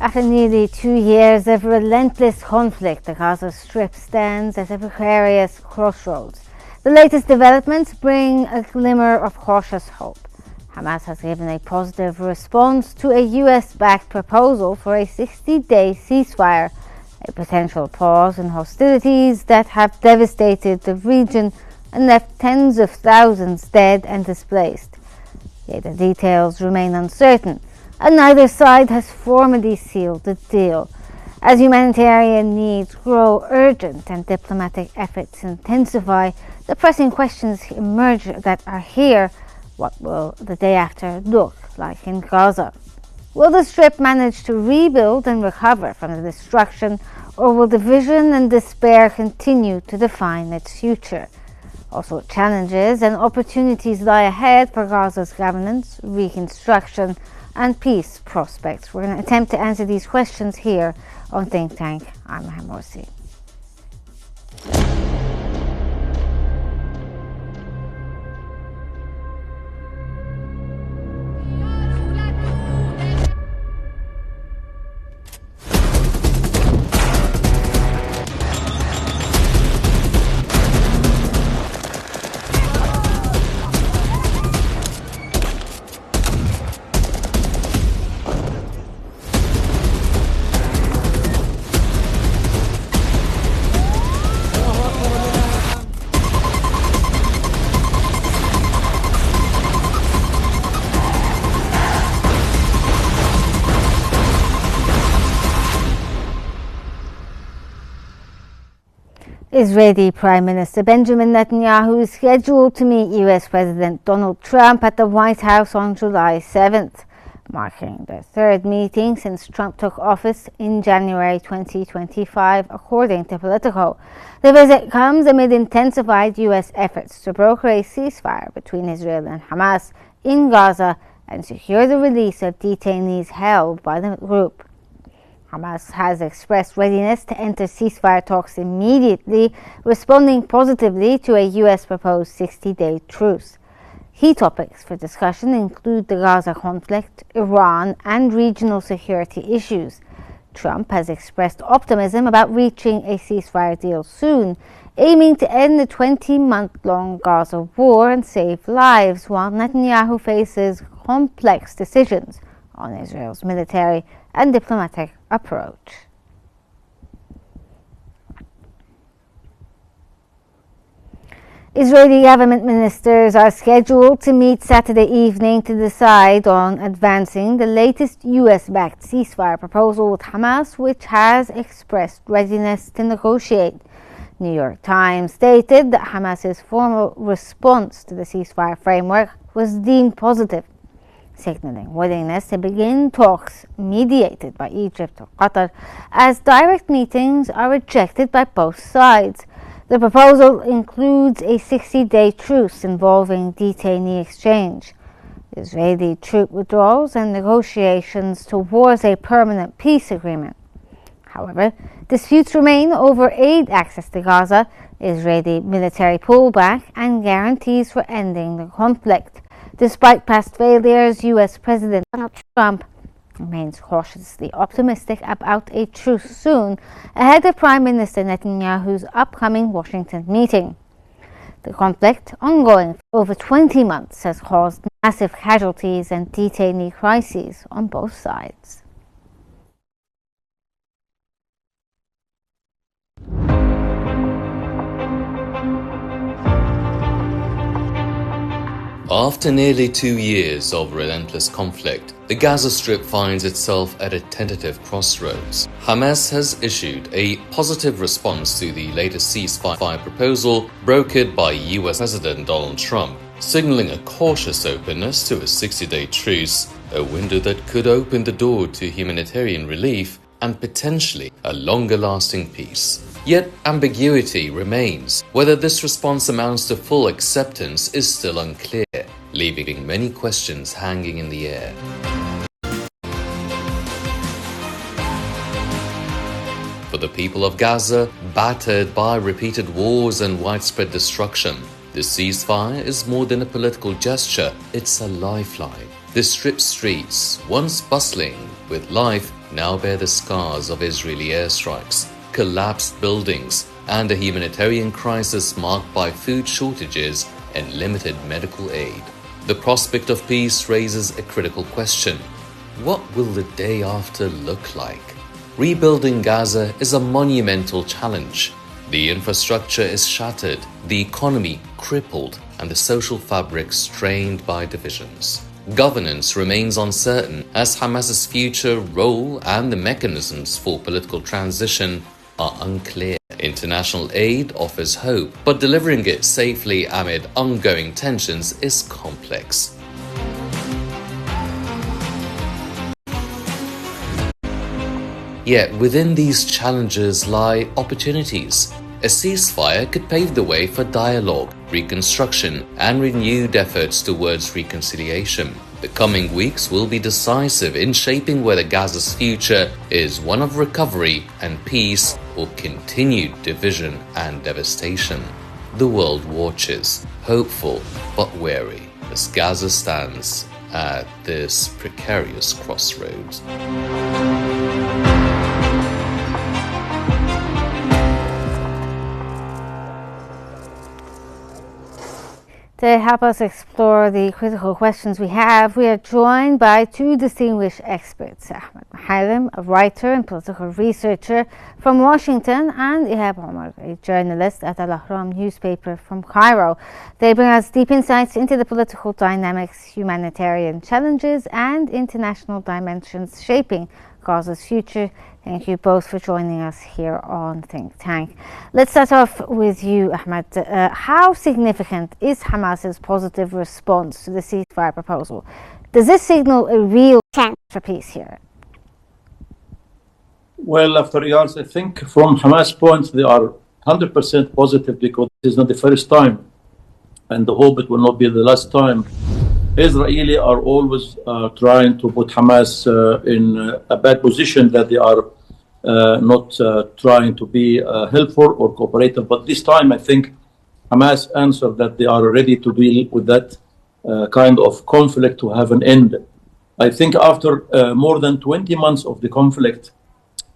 After nearly 2 years of relentless conflict, the Gaza Strip stands at a precarious crossroads. The latest developments bring a glimmer of cautious hope. Hamas has given a positive response to a US-backed proposal for a 60-day ceasefire, a potential pause in hostilities that have devastated the region and left tens of thousands dead and displaced. Yet the details remain uncertain, and neither side has formally sealed the deal. As humanitarian needs grow urgent and diplomatic efforts intensify, the pressing questions emerge that are here. What will the day after look like in Gaza? Will the Strip manage to rebuild and recover from the destruction, or will division and despair continue to define its future? Also, challenges and opportunities lie ahead for Gaza's governance, reconstruction, and peace prospects. We're going to attempt to answer these questions here on Think Tank. I'm Maham Morsi. Israeli Prime Minister Benjamin Netanyahu is scheduled to meet US President Donald Trump at the White House on July 7th, marking their third meeting since Trump took office in January 2025, according to Politico. The visit comes amid intensified US efforts to broker a ceasefire between Israel and Hamas in Gaza and secure the release of detainees held by the group. Hamas has expressed readiness to enter ceasefire talks immediately, responding positively to a US proposed 60-day truce. Key topics for discussion include the Gaza conflict, Iran, and regional security issues. Trump has expressed optimism about reaching a ceasefire deal soon, aiming to end the 20-month-long Gaza war and save lives, while Netanyahu faces complex decisions on Israel's military and diplomatic approach. Israeli government ministers are scheduled to meet Saturday evening to decide on advancing the latest US-backed ceasefire proposal with Hamas, which has expressed readiness to negotiate. New York Times stated that Hamas's formal response to the ceasefire framework was deemed positive, signaling willingness to begin talks mediated by Egypt or Qatar, as direct meetings are rejected by both sides. The proposal includes a 60-day truce involving detainee exchange, Israeli troop withdrawals, and negotiations towards a permanent peace agreement. However, disputes remain over aid access to Gaza, Israeli military pullback, and guarantees for ending the conflict. Despite past failures, US President Donald Trump remains cautiously optimistic about a truce soon, ahead of Prime Minister Netanyahu's upcoming Washington meeting. The conflict, ongoing for over 20 months, has caused massive casualties and detainee crises on both sides. After nearly 2 years of relentless conflict, the Gaza Strip finds itself at a tentative crossroads. Hamas has issued a positive response to the latest ceasefire proposal brokered by US President Donald Trump, signaling a cautious openness to a 60-day truce, a window that could open the door to humanitarian relief and potentially a longer-lasting peace. Yet ambiguity remains. Whether this response amounts to full acceptance is still unclear, leaving many questions hanging in the air. For the people of Gaza, battered by repeated wars and widespread destruction, the ceasefire is more than a political gesture, it's a lifeline. The stripped streets, once bustling with life, now bear the scars of Israeli airstrikes, collapsed buildings, and a humanitarian crisis marked by food shortages and limited medical aid. The prospect of peace raises a critical question. What will the day after look like? Rebuilding Gaza is a monumental challenge. The infrastructure is shattered, the economy crippled, and the social fabric strained by divisions. Governance remains uncertain as Hamas's future role and the mechanisms for political transition are unclear. International aid offers hope, but delivering it safely amid ongoing tensions is complex. Yet within these challenges lie opportunities. A ceasefire could pave the way for dialogue, reconstruction, and renewed efforts towards reconciliation. The coming weeks will be decisive in shaping whether Gaza's future is one of recovery and peace or continued division and devastation. The world watches, hopeful but wary, as Gaza stands at this precarious crossroads. To help us explore the critical questions we have, we are joined by two distinguished experts, Ahmed Maharim, a writer and political researcher from Washington, and Ihab Omar, a journalist at Al Ahram newspaper from Cairo. They bring us deep insights into the political dynamics, humanitarian challenges, and international dimensions shaping Gaza's future. Thank you both for joining us here on Think Tank. Let's start off with you, Ahmed. How significant is Hamas's positive response to the ceasefire proposal? Does this signal a real chance for peace here? Well, after years, I think from Hamas' point, they are 100% positive because this is not the first time, and I hope it will not be the last time. Israeli are always trying to put Hamas in a bad position, that they are not trying to be helpful or cooperative. But this time, I think Hamas answered that they are ready to deal with that kind of conflict to have an end. I think after more than 20 months of the conflict,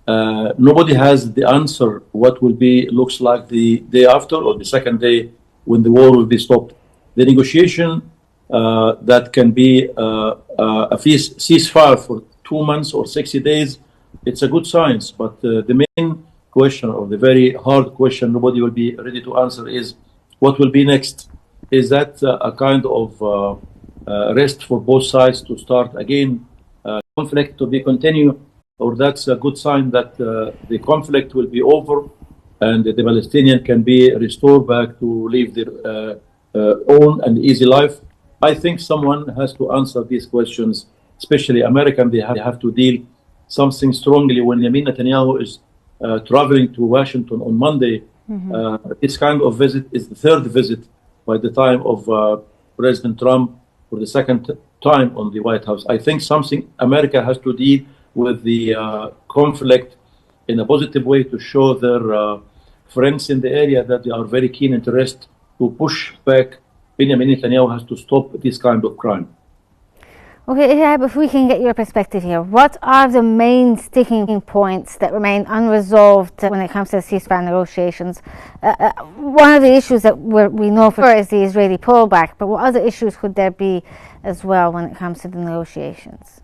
nobody has the answer what will be looks like the day after or the second day when the war will be stopped. The negotiation that can be a ceasefire for 2 months or 60 days, it's a good sign. But the main question, or the very hard question nobody will be ready to answer, is what will be next? Is that a kind of rest for both sides to start again, conflict to be continued, or that's a good sign that the conflict will be over and the Palestinian can be restored back to live their own and easy life? I think someone has to answer these questions, especially American. They have to deal something strongly when Yamin Netanyahu is traveling to Washington on Monday. This kind of visit is the third visit by the time of President Trump for the second time on the White House. I think something America has to deal with the conflict in a positive way to show their friends in the area that they are very keen interest to push back. Benjamin Netanyahu has to stop this kind of crime. Okay, Ihab, if we can get your perspective here, what are the main sticking points that remain unresolved when it comes to ceasefire negotiations? One of the issues that we know for sure is the Israeli pullback, but what other issues could there be as well when it comes to the negotiations?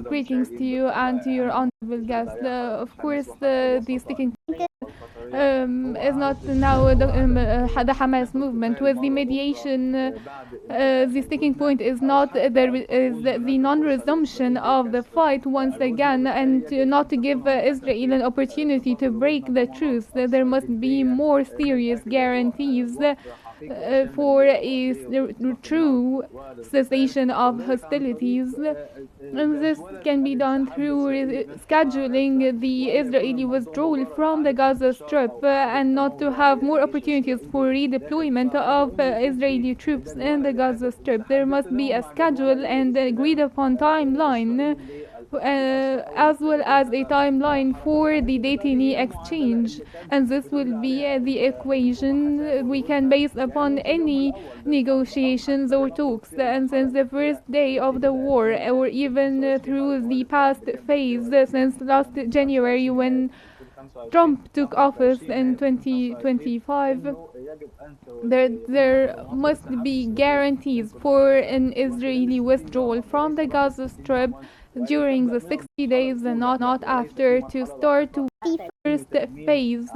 Greetings to you and to your honorable guest. Of course, the sticking point is not now the Hamas movement. With the mediation, the sticking point is not the non-resumption of the fight once again, and not to give Israel an opportunity to break the truce. There must be more serious guarantees for a true cessation of hostilities. And this can be done through scheduling the Israeli withdrawal from the Gaza Strip and not to have more opportunities for redeployment of Israeli troops in the Gaza Strip. There must be a schedule and agreed upon timeline, as well as a timeline for the detainee exchange, and this will be the equation we can base upon any negotiations or talks. And since the first day of the war, or even through the past phase, since last January when Trump took office in 2025, there must be guarantees for an Israeli withdrawal from the Gaza Strip during the 60 days and not after, to start the first phase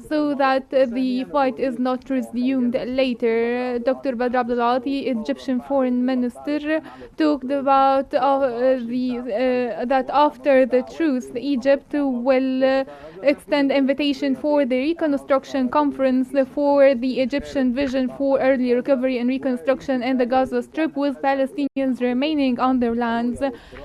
so that the fight is not resumed later. Dr. Badr Abdulati, Egyptian foreign minister, talked about that after the truce, Egypt will extend invitation for the reconstruction conference for the Egyptian vision for early recovery and reconstruction in the Gaza Strip, with Palestinians remaining on their lands.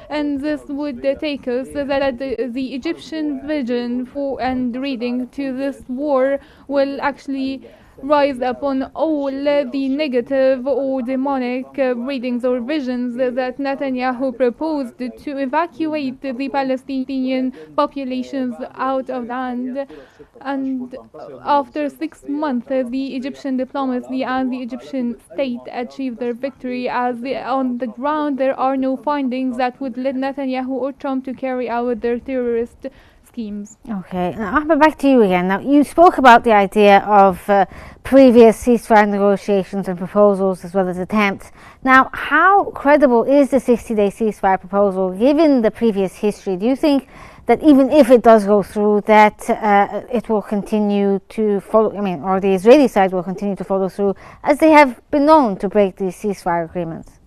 And this would take us that the Egyptian vision for and reading to this war will actually rise upon all the negative or demonic readings or visions that Netanyahu proposed to evacuate the Palestinian populations out of land. And after 6 months, the Egyptian diplomacy and the Egyptian state achieved their victory, as on the ground there are no findings that would lead Netanyahu or Trump to carry out their terrorist schemes. Okay, now Ahmed, back to you again. Now, you spoke about the idea of previous ceasefire negotiations and proposals as well as attempts. Now, how credible is the 60-day ceasefire proposal given the previous history? Do you think that even if it does go through, that it will continue to follow, or the Israeli side will continue to follow through, as they have been known to break these ceasefire agreements?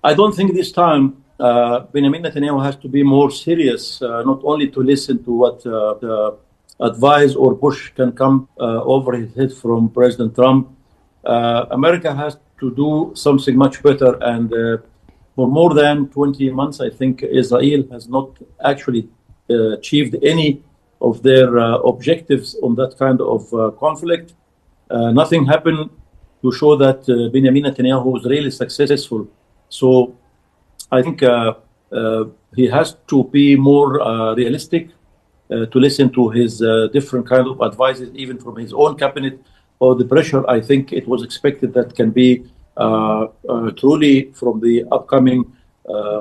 I don't think this time Benjamin Netanyahu has to be more serious, not only to listen to what the advice or push can come over his head from President Trump. America has to do something much better, and for more than 20 months, I think Israel has not actually achieved any of their objectives on that kind of conflict. Nothing happened to show that Benjamin Netanyahu was really successful. So I think he has to be more realistic, to listen to his different kind of advices, even from his own cabinet, or the pressure. I think it was expected that can be truly from the upcoming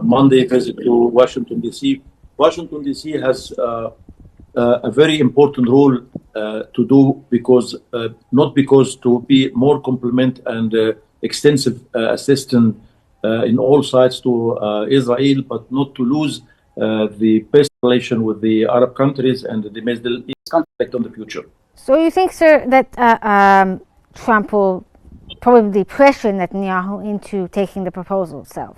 Monday visit to Washington, D.C. Washington, D.C. has a very important role to do, because not because to be more complement and extensive assistance in all sides to Israel, but not to lose the best relation with the Arab countries and the Middle East conflict on the future. So you think, sir, that Trump will probably pressure Netanyahu into taking the proposal itself?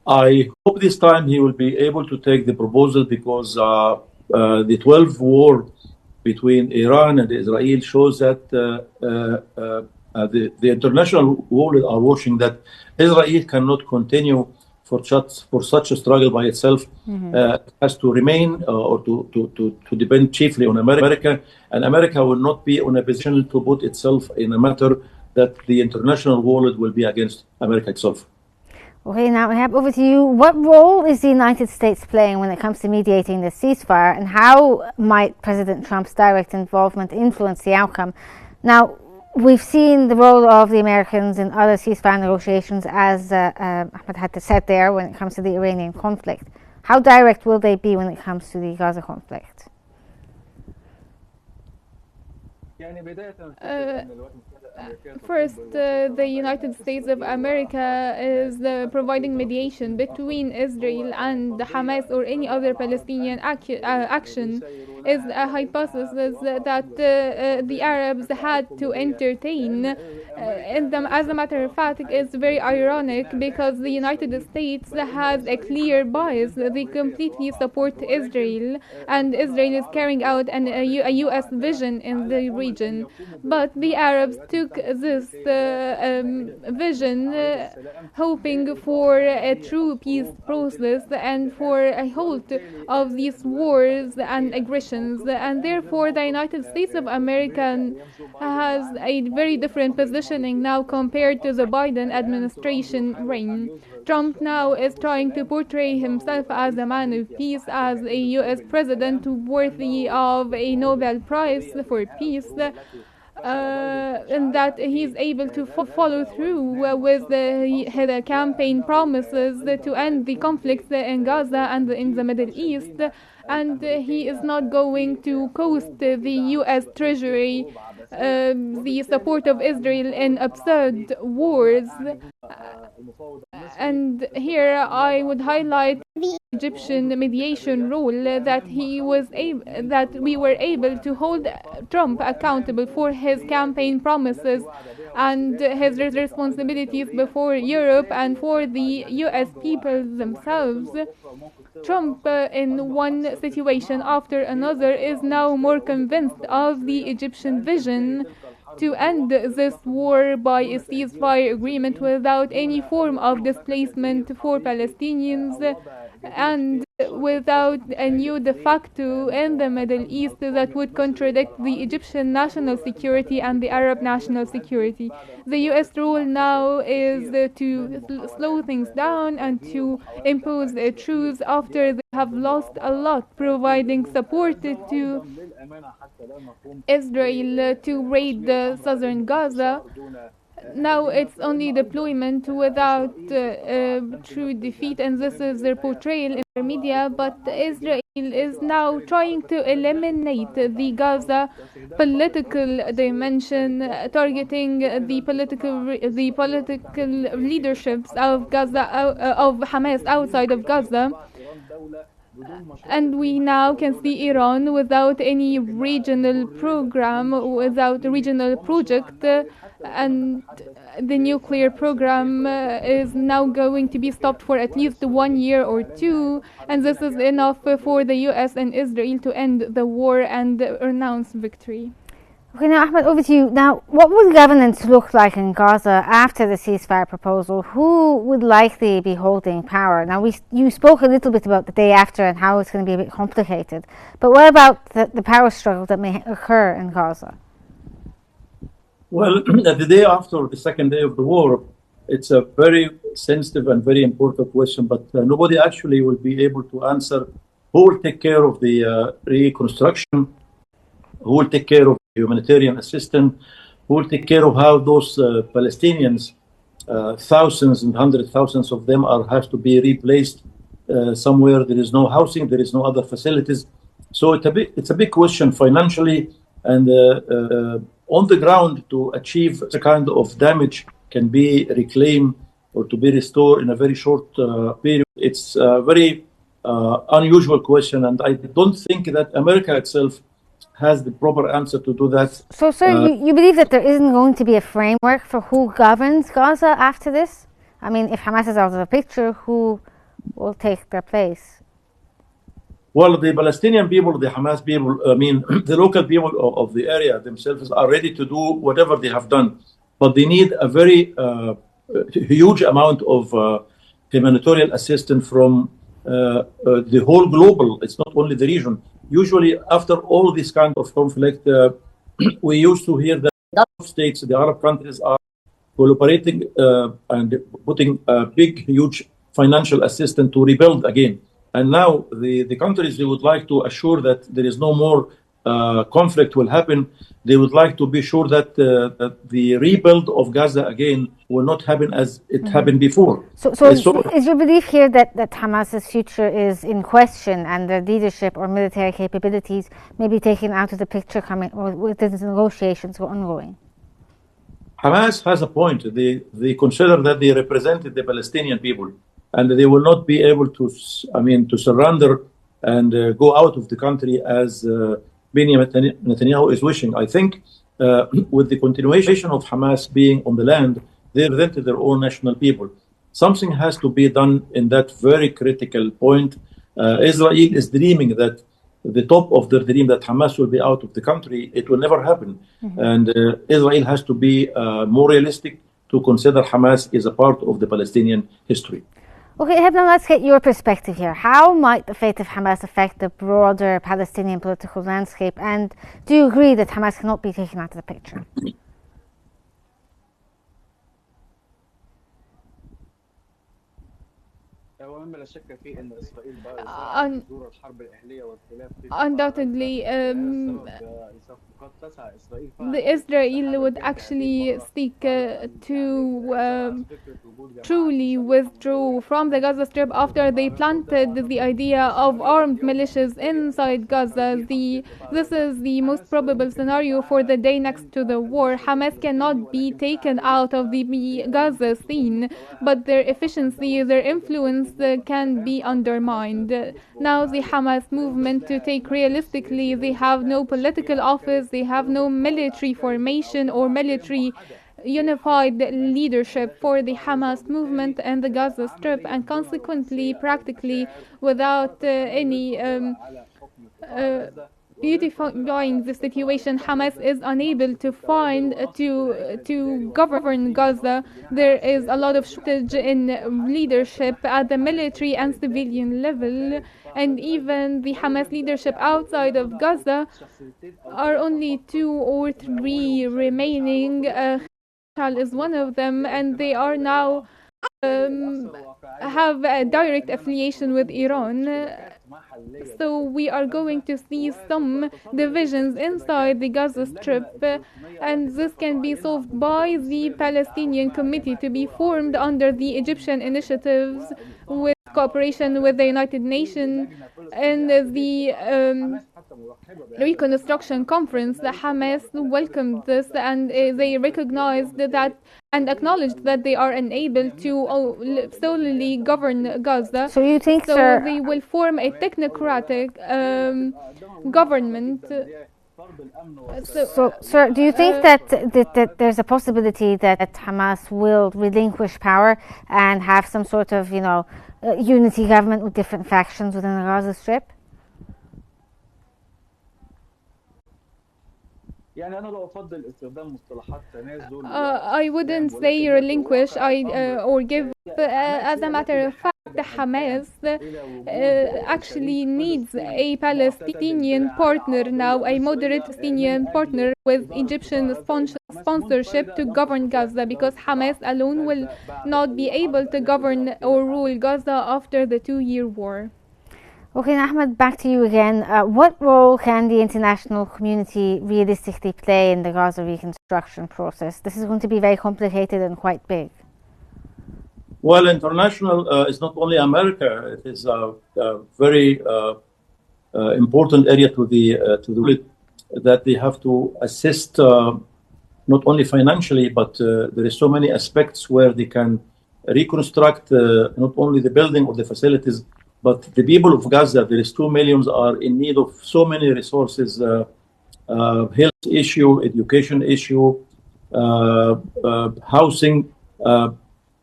I hope this time he will be able to take the proposal, because the 12 war between Iran and Israel shows that the international world are watching that Israel cannot continue for such a struggle by itself. It has to remain or to depend chiefly on America, and America will not be in a position to put itself in a matter that the international world will be against America itself. Okay, now Ihab, over to you. What role is the United States playing when it comes to mediating the ceasefire, and how might President Trump's direct involvement influence the outcome? Now, we've seen the role of the Americans in other ceasefire negotiations, as Ahmed had said there, when it comes to the Iranian conflict. How direct will they be when it comes to the Gaza conflict? First, the United States of America is providing mediation between Israel and Hamas or any other Palestinian action is a hypothesis that the Arabs had to entertain. As a matter of fact, it's very ironic because the United States has a clear bias. They completely support Israel, and Israel is carrying out a U.S. vision in the region. But the Arabs took this vision hoping for a true peace process and for a halt of these wars and aggressions, and therefore the United States of America has a very different positioning now compared to the Biden administration reign. Trump now is trying to portray himself as a man of peace, as a US president worthy of a Nobel Prize for peace, and that he's able to follow through with his campaign promises to end the conflicts in Gaza and in the Middle East, and he is not going to cost the US Treasury the support of Israel in absurd wars. And here I would highlight the Egyptian mediation role that we were able to hold Trump accountable for his campaign promises and his responsibilities before Europe and for the US people themselves. Trump, in one situation after another, is now more convinced of the Egyptian vision to end this war by a ceasefire agreement without any form of displacement for Palestinians and without a new de facto in the Middle East that would contradict the Egyptian national security and the Arab national security. The US role now is to slow things down and to impose a truce after they have lost a lot, providing support to Israel to raid southern Gaza. Now it's only deployment without true defeat, and this is their portrayal in the media. But Israel is now trying to eliminate the Gaza political dimension, targeting the political leaderships of Gaza, of Hamas outside of Gaza. And we now can see Iran without any regional program, without a regional project, and the nuclear program is now going to be stopped for at least 1 year or two, and this is enough for the US and Israel to end the war and announce victory. Okay, now Ahmed, over to you. Now, what would governance look like in Gaza after the ceasefire proposal? Who would likely be holding power? Now, you spoke a little bit about the day after and how it's going to be a bit complicated. But what about the power struggle that may occur in Gaza? Well, the day after the second day of the war, it's a very sensitive and very important question, but nobody actually will be able to answer who will take care of the reconstruction, who will take care of humanitarian assistance, who will take care of how those Palestinians, thousands and hundreds of thousands of them have to be replaced somewhere. There is no housing, there is no other facilities. So it's a big question financially, and on the ground to achieve the kind of damage can be reclaimed or to be restored in a very short period. It's a very unusual question, and I don't think that America itself has the proper answer to do that. So, sir, you believe that there isn't going to be a framework for who governs Gaza after this? I mean, if Hamas is out of the picture, who will take their place? Well, the Palestinian people, the Hamas people, I mean, the local people of the area themselves are ready to do whatever they have done, but they need a very huge amount of humanitarian assistance from the whole global. It's not only the region. Usually, after all this kind of conflict, we used to hear that Gulf states, the Arab countries, are cooperating and putting a big, huge financial assistance to rebuild again. And now the countries, they would like to assure that there is no more conflict will happen. They would like to be sure that the rebuild of Gaza again will not happen as it happened before. So is your belief here that Hamas's future is in question and their leadership or military capabilities may be taken out of the picture coming or with the negotiations ongoing? Hamas has a point. They consider that they represented the Palestinian people, and they will not be able to, to surrender and go out of the country as Benjamin Netanyahu is wishing. I think with the continuation of Hamas being on the land, they represented their own national people. Something has to be done in that very critical point. Israel is dreaming that the top of their dream that Hamas will be out of the country. It will never happen. And Israel has to be more realistic to consider Hamas is a part of the Palestinian history. Okay, Hebron, let's get your perspective here. How might the fate of Hamas affect the broader Palestinian political landscape? And do you agree that Hamas cannot be taken out of the picture? Undoubtedly, Israel would actually seek to truly withdraw from the Gaza Strip after they planted the idea of armed militias inside Gaza. This is the most probable scenario for the day next to the war. Hamas cannot be taken out of the Gaza scene, but their efficiency, their influence can be undermined. Now the Hamas movement, to take realistically, they have no political office, they have no military formation or military unified leadership for the Hamas movement and the Gaza Strip, and consequently, practically, without any beautifying the situation, Hamas is unable to find to govern Gaza. There is a lot of shortage in leadership at the military and civilian level, and even the Hamas leadership outside of Gaza are only 2 or 3 remaining. Is one of them, and they are now have a direct affiliation with Iran. So we are going to see some divisions inside the Gaza Strip, and this can be solved by the Palestinian Committee to be formed under the Egyptian initiatives with cooperation with the United Nations and the Reconstruction Conference. The Hamas welcomed this, and they recognized that and acknowledged that they are unable to solely govern Gaza. So you think, so sir, they will form a technocratic government. So, sir, do you think that there's a possibility that Hamas will relinquish power and have some sort of, unity government with different factions within the Gaza Strip? I wouldn't say relinquish or give. As a matter of fact, Hamas actually needs a Palestinian partner now, a moderate Palestinian partner with Egyptian sponsorship to govern Gaza, because Hamas alone will not be able to govern or rule Gaza after the 2-year war. Okay, Ahmed, back to you again. What role can the international community realistically play in the Gaza reconstruction process? This is going to be very complicated and quite big. Well, international is not only America. It is a very important area to the that they have to assist not only financially, but there is so many aspects where they can reconstruct not only the building or the facilities, but the people of Gaza. There is 2 million are in need of so many resources: health issue, education issue, housing.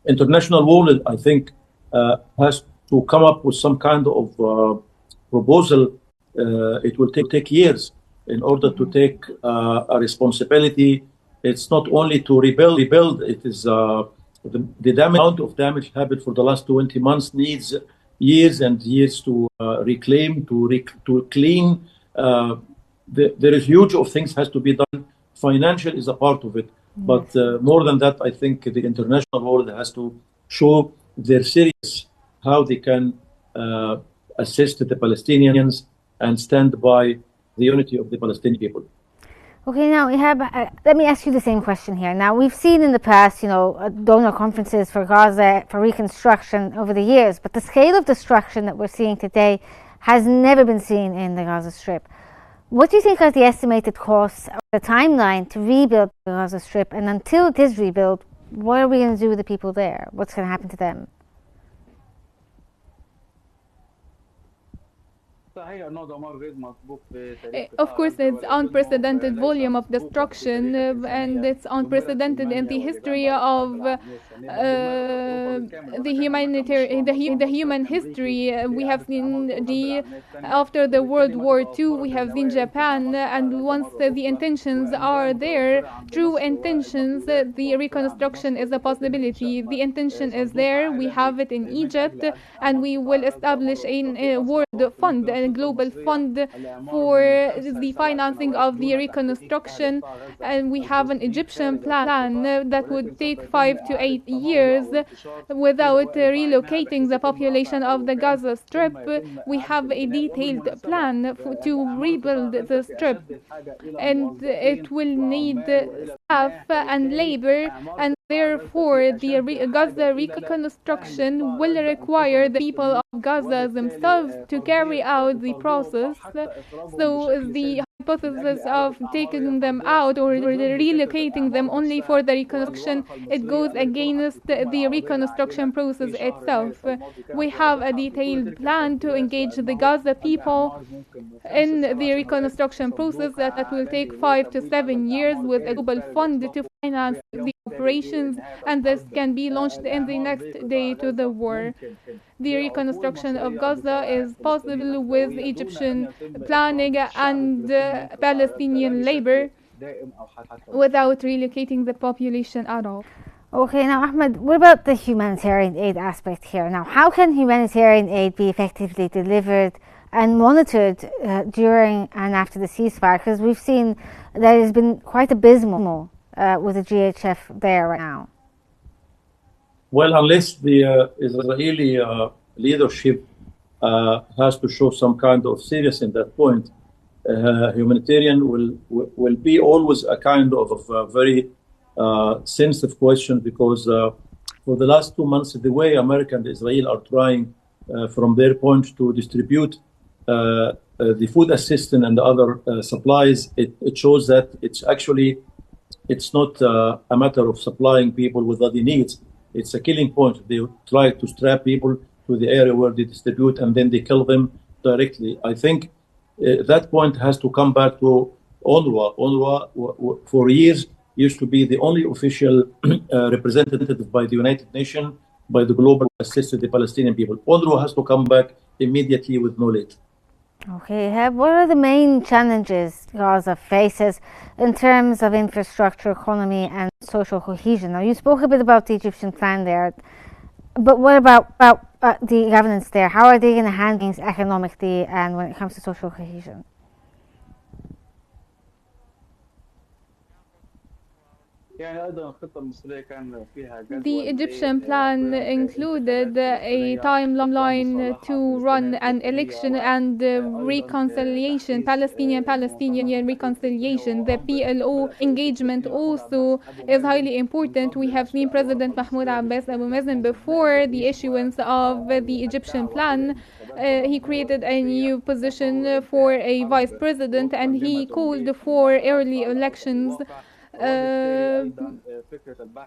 International world, I think, has to come up with some kind of proposal. It will take years in order to take a responsibility. It's not only to rebuild. It is the amount of damage happened for the last 20 months needs years and years to reclaim, to clean. There is huge of things has to be done. Financial is a part of it. But more than that, I think the international world has to show they're serious, how they can assist the Palestinians and stand by the unity of the Palestinian people. Okay, now we have. Let me ask you the same question here. Now, we've seen in the past, donor conferences for Gaza for reconstruction over the years, but the scale of destruction that we're seeing today has never been seen in the Gaza Strip. What do you think are the estimated costs or the timeline to rebuild the Gaza Strip? And until it is rebuilt, what are we going to do with the people there? What's going to happen to them? Of course, it's unprecedented volume of destruction, and it's unprecedented in the history of the human history. We have seen after the World War II, we have seen Japan, and once the intentions are there, true intentions, the reconstruction is a possibility. The intention is there. We have it in Egypt, and we will establish a world fund, a global fund for the financing of the reconstruction, and we have an Egyptian plan that would take 5 to 8 years without relocating the population of the Gaza Strip. We have a detailed plan to rebuild the strip, and it will need staff and labor, and therefore the Gaza reconstruction will require the people of Gaza themselves to carry out the process. So the hypothesis of taking them out or relocating them only for the reconstruction, it goes against the reconstruction process itself. We have a detailed plan to engage the Gaza people in the reconstruction process that will take 5 to 7 years with a global fund to finance the operations, and this can be launched in the next day to the war. The reconstruction of Gaza is possible with Egyptian planning and Palestinian labor without relocating the population at all. Okay, now Ahmed, what about the humanitarian aid aspect here? Now, how can humanitarian aid be effectively delivered and monitored during and after the ceasefire? Because we've seen that it has been quite abysmal with the GHF there right now. Well, unless the Israeli leadership has to show some kind of seriousness in that point, humanitarian will be always a kind of very sensitive question, because for the last 2 months, the way America and Israel are trying from their point to distribute the food assistance and the other supplies, it shows that it's not a matter of supplying people with what they need. It's a killing point. They try to strap people to the area where they distribute, and then they kill them directly. I think that point has to come back to UNRWA. UNRWA, for years, used to be the only official representative by the United Nations, by the global assist to the Palestinian people. UNRWA has to come back immediately with no late. Okay, what are the main challenges Gaza faces in terms of infrastructure, economy, and social cohesion? Now, you spoke a bit about the Egyptian plan there, but what about the governance there? How are they going to handle things economically and when it comes to social cohesion? The Egyptian plan included a timeline to run an election and reconciliation, Palestinian reconciliation. The PLO engagement also is highly important. We have seen President Mahmoud Abbas Abu Mazen before the issuance of the Egyptian plan. He created a new position for a vice president, and he called for early elections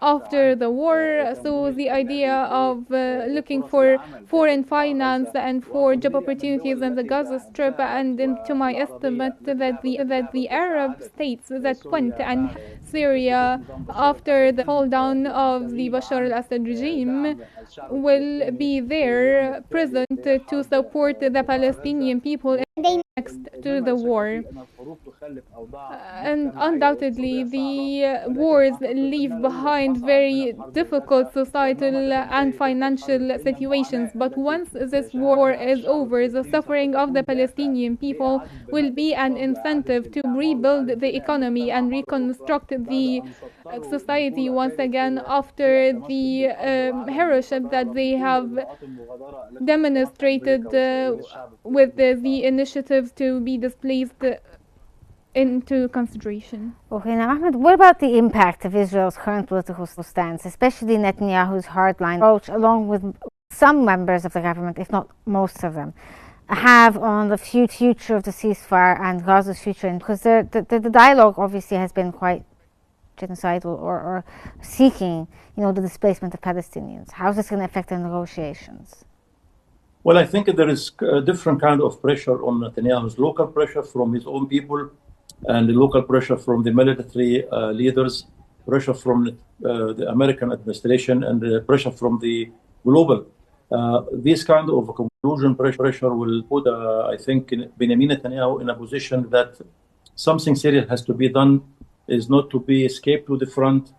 after the war. So the idea of looking for foreign finance and for job opportunities in the Gaza Strip, and to my estimate that the Arab states that went and Syria after the fall down of the Bashar al-Assad regime will be there present to support the Palestinian people next to the war. And undoubtedly the wars leave behind very difficult societal and financial situations, but once this war is over, the suffering of the Palestinian people will be an incentive to rebuild the economy and reconstruct the society once again after the heroship that they have demonstrated with the initiatives to be displaced into consideration. Okay, now Ahmed, what about the impact of Israel's current political stance, especially Netanyahu's hardline approach, along with some members of the government, if not most of them? have on the future of the ceasefire and Gaza's future? Because the dialogue obviously has been quite genocidal or seeking, the displacement of Palestinians. How is this going to affect the negotiations? Well, I think there is a different kind of pressure on Netanyahu's local pressure from his own people, and the local pressure from the military leaders, pressure from the American administration, and the pressure from the global. This kind of conclusion pressure will put, I think, Benjamin Netanyahu in a position that something serious has to be done, is not to be escaped to the front.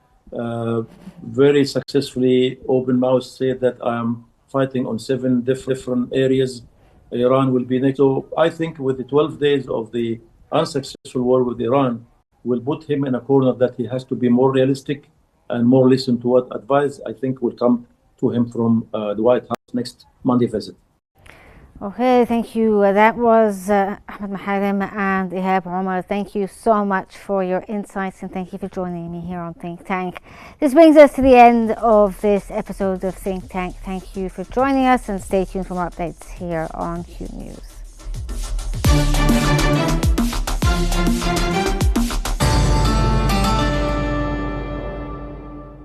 Very successfully, open mouth said that I am fighting on 7 different areas. Iran will be next. So I think with the 12 days of the unsuccessful war with Iran, will put him in a corner that he has to be more realistic and more listen to what advice I think will come to him from the White House next Monday visit. Okay, thank you. That was Ahmed Maharim and Ihab Omar. Thank you so much for your insights, and thank you for joining me here on Think Tank. This brings us to the end of this episode of Think Tank. Thank you for joining us, and stay tuned for more updates here on Q News.